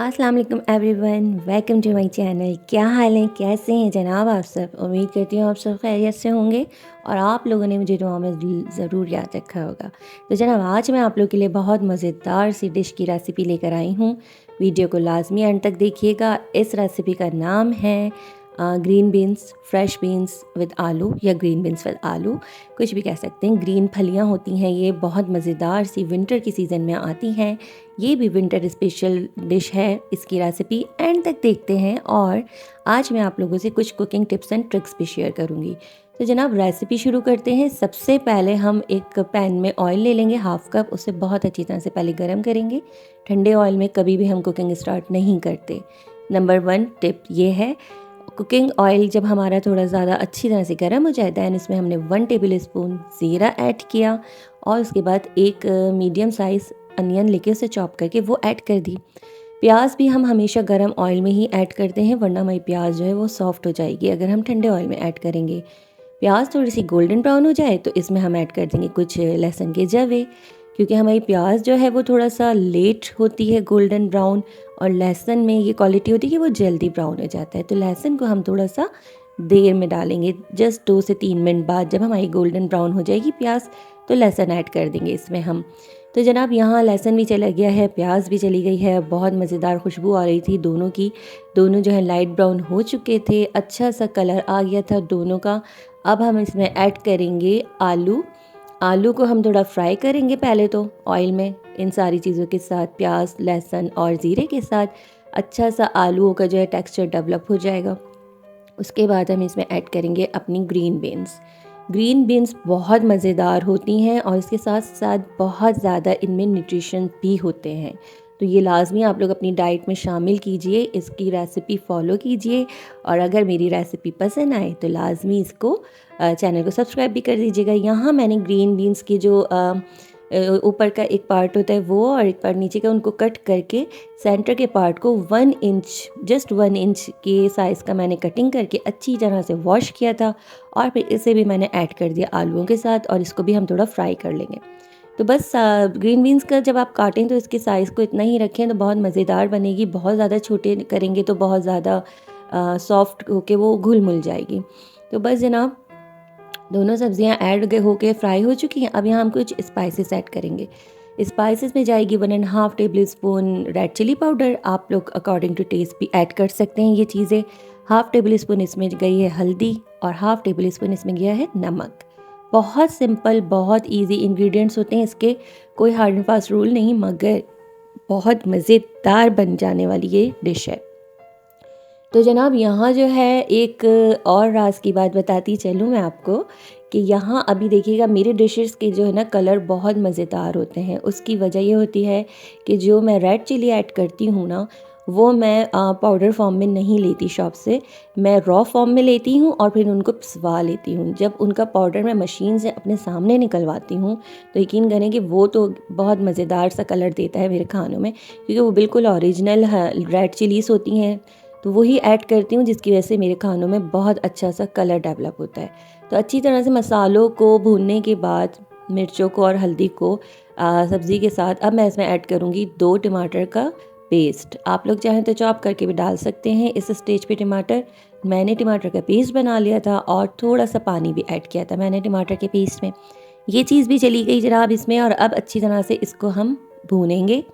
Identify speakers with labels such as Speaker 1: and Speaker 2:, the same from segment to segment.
Speaker 1: अस्सलाम वालेकुम everyone, welcome to my channel. क्या हाल है, कैसे हैं जनाब आप सब। उम्मीद करती हूँ आप सब खैरियत से होंगे और आप लोगों ने मुझे दुआ में ज़रूर याद रखा होगा। तो जनाब आज मैं आप लोगों के लिए बहुत मज़ेदार सी डिश की रेसिपी लेकर आई हूँ। वीडियो को लाजमी एंड तक देखिएगा। इस रेसिपी का नाम है green beans, fresh beans with आलू या ग्रीन बीन्स विद आलू, कुछ भी कह सकते हैं। ग्रीन फलियाँ होती हैं, ये बहुत मज़ेदार सी विंटर की सीज़न में आती हैं। ये भी विंटर स्पेशल डिश है। इसकी रेसिपी एंड तक देखते हैं और आज मैं आप लोगों से कुछ कुकिंग टिप्स एंड ट्रिक्स भी शेयर करूँगी। तो जनाब रेसिपी शुरू करते हैं। सबसे पहले हम एक पैन में ऑयल ले लेंगे, हाफ़ कप। उसे बहुत अच्छी तरह से पहले गर्म करेंगे। ठंडे ऑयल में कभी भी हम कुकिंग स्टार्ट नहीं करते। नंबर 1 टिप ये है, कुकिंग ऑयल जब हमारा थोड़ा ज़्यादा अच्छी तरह से गर्म हो जाए दैन इसमें हमने 1 टेबल स्पून ज़ीरा ऐड किया और उसके बाद एक मीडियम साइज़ अनियन लेके उसे चॉप करके वो ऐड कर दी। प्याज भी हम हमेशा गरम ऑयल में ही ऐड करते हैं, वरना हमारी प्याज जो है वो सॉफ्ट हो जाएगी अगर हम ठंडे ऑयल में ऐड करेंगे। प्याज थोड़ी सी गोल्डन ब्राउन हो जाए तो इसमें हम ऐड कर देंगे कुछ लहसुन के जवे, क्योंकि हमारी प्याज जो है वो थोड़ा सा लेट होती है गोल्डन ब्राउन, और लहसुन में ये क्वालिटी होती है कि वो जल्दी ब्राउन हो जाता है। तो लहसुन को हम थोड़ा सा देर में डालेंगे, जस्ट 2 से 3 मिनट बाद जब हमारी गोल्डन ब्राउन हो जाएगी प्याज तो लहसुन ऐड कर देंगे इसमें हम। तो जनाब यहाँ लहसुन भी चला गया है, प्याज भी चली गई है, बहुत मज़ेदार खुशबू आ रही थी दोनों की। दोनों जो है लाइट ब्राउन हो चुके थे, अच्छा सा कलर आ गया था दोनों का। अब हम इसमें ऐड करेंगे आलू। आलू को हम थोड़ा फ्राई करेंगे पहले तो ऑयल में, इन सारी चीज़ों के साथ, प्याज लहसुन और ज़ीरे के साथ। अच्छा सा आलूओं का जो है टेक्सचर डेवलप हो जाएगा। उसके बाद हम इसमें ऐड करेंगे अपनी ग्रीन बीन्स। ग्रीन बीन्स बहुत मज़ेदार होती हैं और इसके साथ साथ बहुत ज़्यादा इनमें न्यूट्रिशन भी होते हैं। तो ये लाजमी आप लोग अपनी डाइट में शामिल कीजिए, इसकी रेसिपी फॉलो कीजिए और अगर मेरी रेसिपी पसंद आए तो लाजमी इसको चैनल को सब्सक्राइब भी कर दीजिएगा। यहाँ मैंने ग्रीन बीन्स की जो ऊपर का एक पार्ट होता है वो और एक पार्ट नीचे का, उनको कट करके सेंटर के पार्ट को 1 इंच, जस्ट 1 इंच के साइज़ का मैंने कटिंग करके अच्छी तरह से वॉश किया था और फिर इसे भी मैंने ऐड कर दिया आलूओं के साथ और इसको भी हम थोड़ा फ्राई कर लेंगे। तो बस ग्रीन बीन्स का जब आप काटें तो इसके साइज़ को इतना ही रखें तो बहुत मज़ेदार बनेगी। बहुत ज़्यादा छोटे करेंगे तो बहुत ज़्यादा सॉफ्ट होके वो घुल मिल जाएगी। तो बस जनाब दोनों सब्जियां ऐड होके फ्राई हो चुकी हैं। अब यहाँ हम कुछ स्पाइसेस ऐड करेंगे। स्पाइसेस में जाएगी 1.5 tablespoon red chili powder. आप लोग अकॉर्डिंग टू टेस्ट भी ऐड कर सकते हैं ये चीज़ें। हाफ़ टेबल स्पून इसमें गई है हल्दी और हाफ़ टेबल स्पून इसमें गया है नमक। बहुत सिंपल, बहुत इजी इंग्रेडिएंट्स होते हैं इसके, कोई हार्ड एंड फास्ट रूल नहीं, मगर बहुत मज़ेदार बन जाने वाली ये डिश है। तो जनाब यहाँ जो है एक और राज की बात बताती चलूँ मैं आपको कि यहाँ अभी देखिएगा मेरे डिशेस के जो है ना कलर बहुत मज़ेदार होते हैं। उसकी वजह ये होती है कि जो मैं रेड चिली ऐड करती हूँ ना, वो मैं पाउडर फॉर्म में नहीं लेती शॉप से, मैं रॉ फॉर्म में लेती हूँ और फिर उनको पिसवा लेती हूँ। जब उनका पाउडर मैं मशीन से अपने सामने निकलवाती हूँ तो यकीन करें कि वो तो बहुत मज़ेदार सा कलर देता है मेरे खानों में, क्योंकि वो बिल्कुल ओरिजिनल रेड चिलीज़ होती हैं। तो वही ऐड करती हूँ जिसकी वजह से मेरे खानों में बहुत अच्छा सा कलर डेवलप होता है। तो अच्छी तरह से मसालों को भूनने के बाद मिर्चों को और हल्दी को सब्ज़ी के साथ अब मैं इसमें ऐड करूँगी 2 टमाटर का पेस्ट। आप लोग चाहें तो चॉप करके भी डाल सकते हैं इस स्टेज पे टमाटर। मैंने टमाटर का पेस्ट बना लिया था और थोड़ा सा पानी भी ऐड किया था मैंने टमाटर के पेस्ट में। ये चीज़ भी चली गई जनाब इसमें और अब अच्छी तरह से इसको हम भूनेंगे।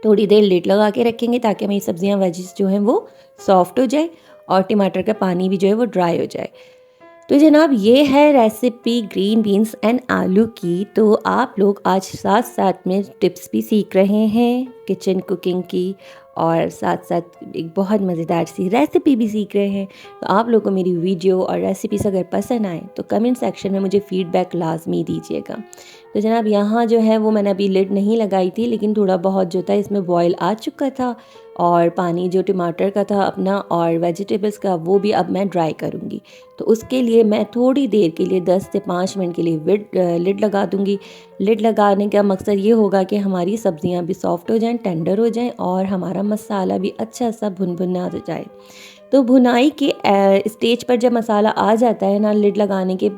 Speaker 1: थोड़ी देर लिड लगा के रखेंगे ताकि हमारी सब्जियां वेजिस जो हैं वो सॉफ्ट हो जाए और टमाटर का पानी भी जो है वो ड्राई हो जाए। तो जनाब ये है रेसिपी ग्रीन बीन्स एंड आलू की। तो आप लोग आज साथ साथ में टिप्स भी सीख रहे हैं किचन कुकिंग की और साथ साथ एक बहुत मज़ेदार सी रेसिपी भी सीख रहे हैं। तो आप लोगों को मेरी वीडियो और रेसिपीज़ अगर पसंद आए तो कमेंट सेक्शन में मुझे फ़ीडबैक लाजमी दीजिएगा। तो जनाब यहाँ जो है वो मैंने अभी लिड नहीं लगाई थी, लेकिन थोड़ा बहुत जो था इसमें बॉयल आ चुका था और पानी जो टमाटर का था अपना और वेजिटेबल्स का वो भी अब मैं ड्राई करूँगी। तो उसके लिए मैं थोड़ी देर के लिए 10 से 5 मिनट के लिए लिड लगा दूँगी। लिड लगाने का मकसद ये होगा कि हमारी सब्जियां भी सॉफ्ट हो जाएं, टेंडर हो जाएं और हमारा मसाला भी अच्छा सा भुना हो जाए। तो भुनाई के स्टेज पर जब मसाला आ जाता है ना, लिड लगाने के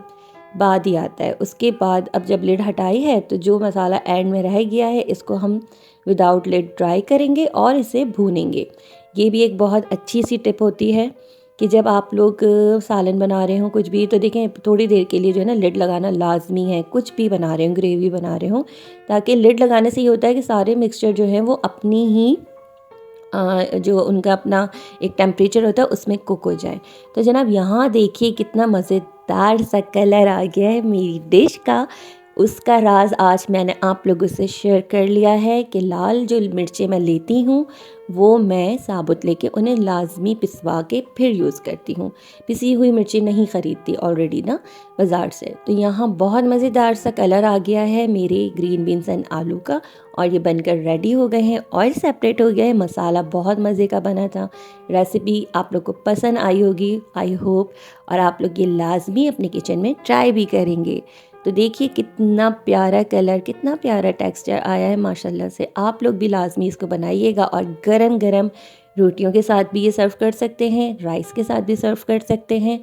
Speaker 1: बाद ही आता है। उसके बाद अब जब लिड हटाई है तो जो मसाला एंड में रह गया है इसको हम विदाउट लिड ड्राई करेंगे और इसे भूनेंगे। ये भी एक बहुत अच्छी सी टिप होती है कि जब आप लोग सालन बना रहे हो कुछ भी, तो देखें थोड़ी देर के लिए जो है ना लिड लगाना लाजमी है। कुछ भी बना रहे हो, ग्रेवी बना रहे हो, ताकि लिड लगाने से ये होता है कि सारे मिक्सचर जो है वो अपनी ही जो उनका अपना एक टेम्परेचर होता है उसमें कुक हो जाए। तो जनाब यहाँ देखिए कितना मज़ेदार सा कलर आ गया है मेरी डिश का। उसका राज आज मैंने आप लोगों से शेयर कर लिया है कि लाल जो मिर्चें मैं लेती हूँ वो मैं साबुत लेके उन्हें लाजमी पिसवा के फिर यूज़ करती हूँ। पिसी हुई मिर्ची नहीं ख़रीदती ऑलरेडी ना बाज़ार से। तो यहाँ बहुत मज़ेदार सा कलर आ गया है मेरे ग्रीन बीन्स एंड आलू का, और ये बनकर रेडी हो गए हैं। ऑयल सेपरेट हो गया है, मसाला बहुत मज़े का बना था। रेसिपी आप लोग को पसंद आई होगी आई होप, और आप लोग ये लाजमी अपने किचन में ट्राई भी करेंगे। तो देखिए कितना प्यारा कलर, कितना प्यारा टेक्सचर आया है माशाल्लाह से। आप लोग भी लाजमी इसको बनाइएगा, और गरम गरम रोटियों के साथ भी ये सर्व कर सकते हैं, राइस के साथ भी सर्व कर सकते हैं।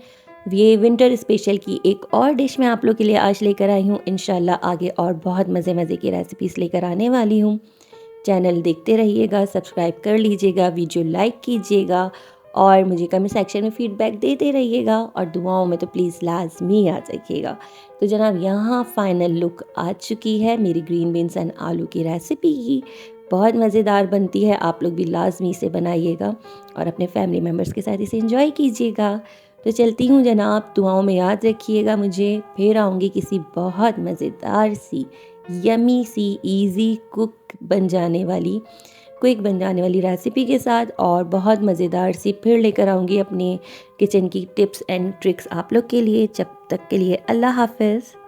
Speaker 1: ये विंटर स्पेशल की एक और डिश मैं आप लोग के लिए आज लेकर आई हूँ। इंशाल्लाह आगे और बहुत मज़े मज़े की रेसिपीज़ लेकर आने वाली हूँ। चैनल देखते रहिएगा, सब्सक्राइब कर लीजिएगा, वीडियो लाइक कीजिएगा, और मुझे कमेंट सेक्शन में फ़ीडबैक देते रहिएगा, और दुआओं में तो प्लीज़ लाजमी याद रखिएगा। तो जनाब यहाँ फ़ाइनल लुक आ चुकी है मेरी ग्रीन बीन्स एंड आलू की रेसिपी की। बहुत मज़ेदार बनती है, आप लोग भी लाजमी इसे बनाइएगा और अपने फैमिली मेम्बर्स के साथ इसे एंजॉय कीजिएगा। तो चलती हूँ जनाब, दुआओं में याद रखिएगा मुझे। फिर आऊँगी किसी बहुत मज़ेदार सी, यमी सी, इजी क्विक बन जाने वाली रेसिपी के साथ, और बहुत मज़ेदार सी फिर लेकर आऊँगी अपने किचन की टिप्स एंड ट्रिक्स आप लोग के लिए। जब तक के लिए अल्लाह हाफ़िज़।